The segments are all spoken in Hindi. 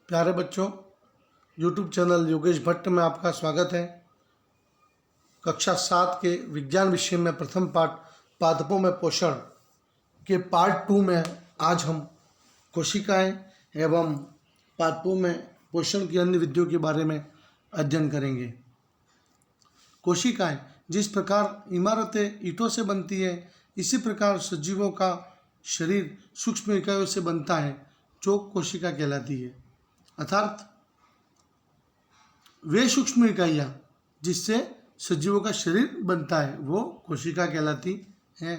प्यारे बच्चों, YouTube चैनल योगेश भट्ट में आपका स्वागत है। कक्षा 7 के विज्ञान विषय में प्रथम पाठ पादपों में पोषण के पार्ट 2 में आज हम कोशिकाएं एवं पादपों में पोषण की अन्य विधियों के बारे में अध्ययन करेंगे। कोशिकाएं जिस प्रकार इमारतें ईंटों से बनती है, इसी प्रकार सजीवों का शरीर सूक्ष्म इकाइयों से बनता है जो कोशिका कहलाती है। अर्थात वे सूक्ष्म इकाइयाँ जिससे सजीवों का शरीर बनता है वो कोशिका कहलाती हैं।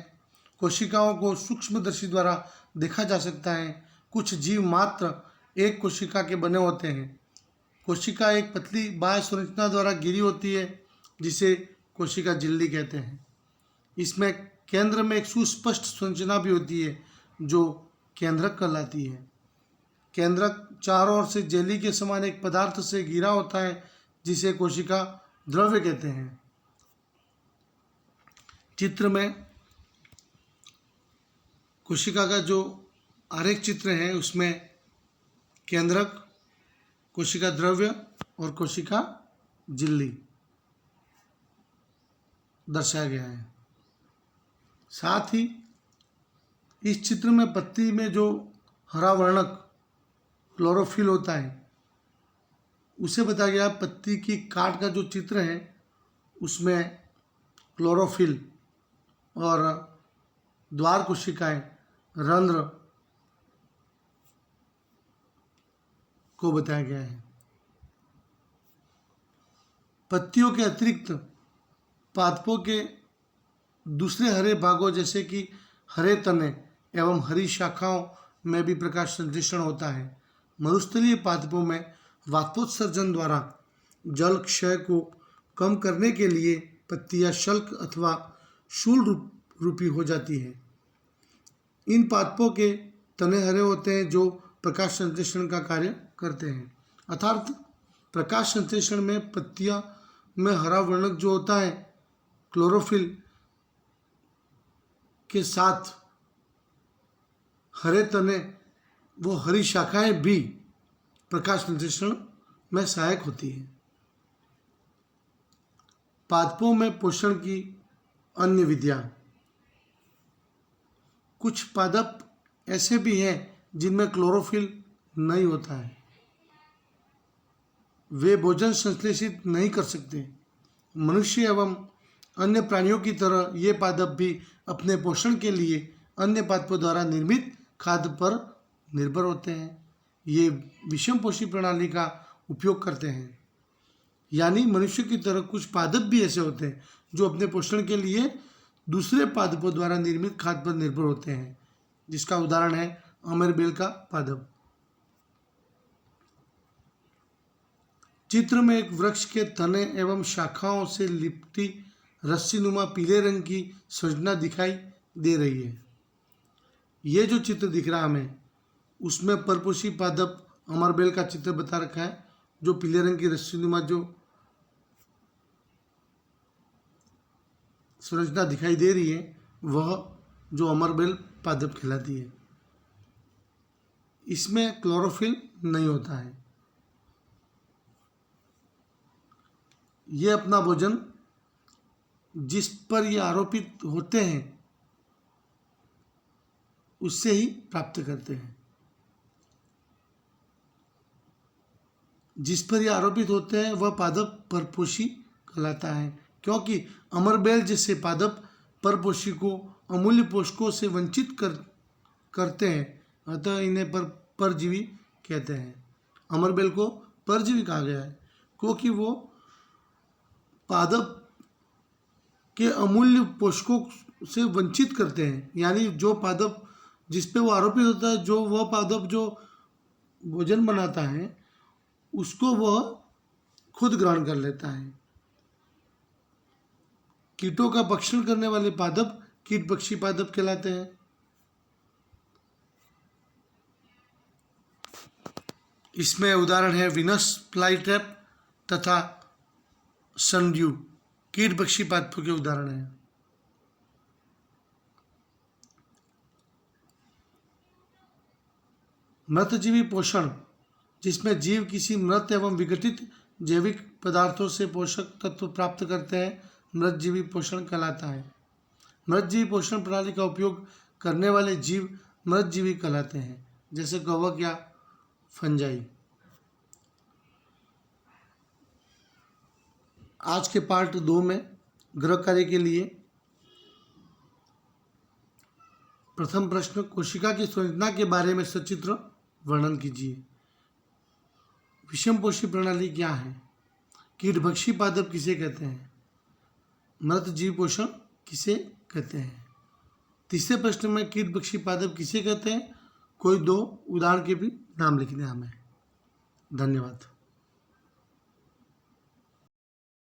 कोशिकाओं को सूक्ष्मदर्शी द्वारा देखा जा सकता है। कुछ जीव मात्र एक कोशिका के बने होते हैं। कोशिका एक पतली बाह्य संरचना द्वारा घिरी होती है जिसे कोशिका झिल्ली कहते हैं। इसमें केंद्र में एक सुस्पष्ट संरचना भी होती है जो केंद्रक कहलाती है। केंद्रक चारों ओर से जेली के समान एक पदार्थ से घिरा होता है जिसे कोशिका द्रव्य कहते हैं। चित्र में कोशिका का जो आरेख चित्र है उसमें केंद्रक, कोशिका द्रव्य और कोशिका झिल्ली दर्शाया गया है। साथ ही इस चित्र में पत्ती में जो हरा वर्णक क्लोरोफिल होता है उसे बताया गया। पत्ती की काट का जो चित्र है उसमें क्लोरोफिल और द्वार कोशिकाएं, रंध्र को बताया गया है। पत्तियों के अतिरिक्त पादपों के दूसरे हरे भागों जैसे कि हरे तने एवं हरी शाखाओं में भी प्रकाश संश्लेषण होता है। मरुस्थलीय पादपों में वाष्पोत्सर्जन द्वारा जल क्षय को कम करने के लिए पत्तियां शल्क अथवा शूल रूपी हो जाती है। इन पादपों के तने हरे होते हैं जो प्रकाश संश्लेषण का कार्य करते हैं। अर्थात प्रकाश संश्लेषण में पत्तियां में हरा वर्णक जो होता है क्लोरोफिल के साथ हरे तने वो हरी शाखाएं भी प्रकाश संश्लेषण में सहायक होती है। पादपों में पोषण की अन्य विधियां। कुछ पादप ऐसे भी हैं जिनमें क्लोरोफिल नहीं होता है, वे भोजन संश्लेषित नहीं कर सकते। मनुष्य एवं अन्य प्राणियों की तरह ये पादप भी अपने पोषण के लिए अन्य पादपों द्वारा निर्मित खाद्य पर निर्भर होते हैं। ये विषमपोषी प्रणाली का उपयोग करते हैं। यानी मनुष्य की तरह कुछ पादप भी ऐसे होते हैं जो अपने पोषण के लिए दूसरे पादपों द्वारा निर्मित खाद्य पर निर्भर होते हैं, जिसका उदाहरण है अमरबेल का पादप। चित्र में एक वृक्ष के तने एवं शाखाओं से लिपटी रस्सीनुमा पीले रंग की संरचना दिखाई दे रही है। ये जो चित्र दिख रहा हमें उसमें परपोषी पादप अमरबेल का चित्र बता रखा है। जो पीले रंग की रस्सीनुमा जो संरचना दिखाई दे रही है वह जो अमरबेल पादप कहलाती है। इसमें क्लोरोफिल नहीं होता है। ये अपना भोजन जिस पर ये आरोपित होते हैं उससे ही प्राप्त करते हैं। जिस पर ये आरोपित होते हैं वह पादप परपोषी कहलाता है, क्योंकि अमरबेल जैसे पादप परपोषी को अमूल्य पोषकों से वंचित करते हैं, अतः इन्हें परजीवी कहते हैं। अमरबेल को परजीवी कहा गया है क्योंकि वो पादप के अमूल्य पोषकों से वंचित करते हैं। यानी जो पादप जिस पे वो आरोपित होता है, जो वह पादप जो भोजन बनाता है उसको वह खुद ग्रहण कर लेता है। कीटों का भक्षण करने वाले पादप कीटभक्षी पादप कहलाते हैं। इसमें उदाहरण है विनस फ्लाईट्रैप तथा सनड्यू, कीटभक्षी पादपों के उदाहरण हैं। मृतजीवी पोषण जिसमें जीव किसी मृत एवं विघटित जैविक पदार्थों से पोषक तत्व प्राप्त करते हैं, मृतजीवी पोषण कहलाता है। मृतजीवी पोषण प्रणाली का उपयोग करने वाले जीव मृतजीवी कहलाते हैं, जैसे कवक या फंजाई। आज के पार्ट 2 में गृह कार्य के लिए प्रथम प्रश्न, कोशिका की संरचना के बारे में सचित्र वर्णन कीजिए। विषमपोषी प्रणाली क्या है? कीटभक्षी पादप किसे कहते हैं? मृत जीव पोषण किसे कहते हैं? तीसरे प्रश्न में कीटभक्षी पादप किसे कहते हैं? कोई 2 उदाहरण के भी नाम लिखने हमें। धन्यवाद।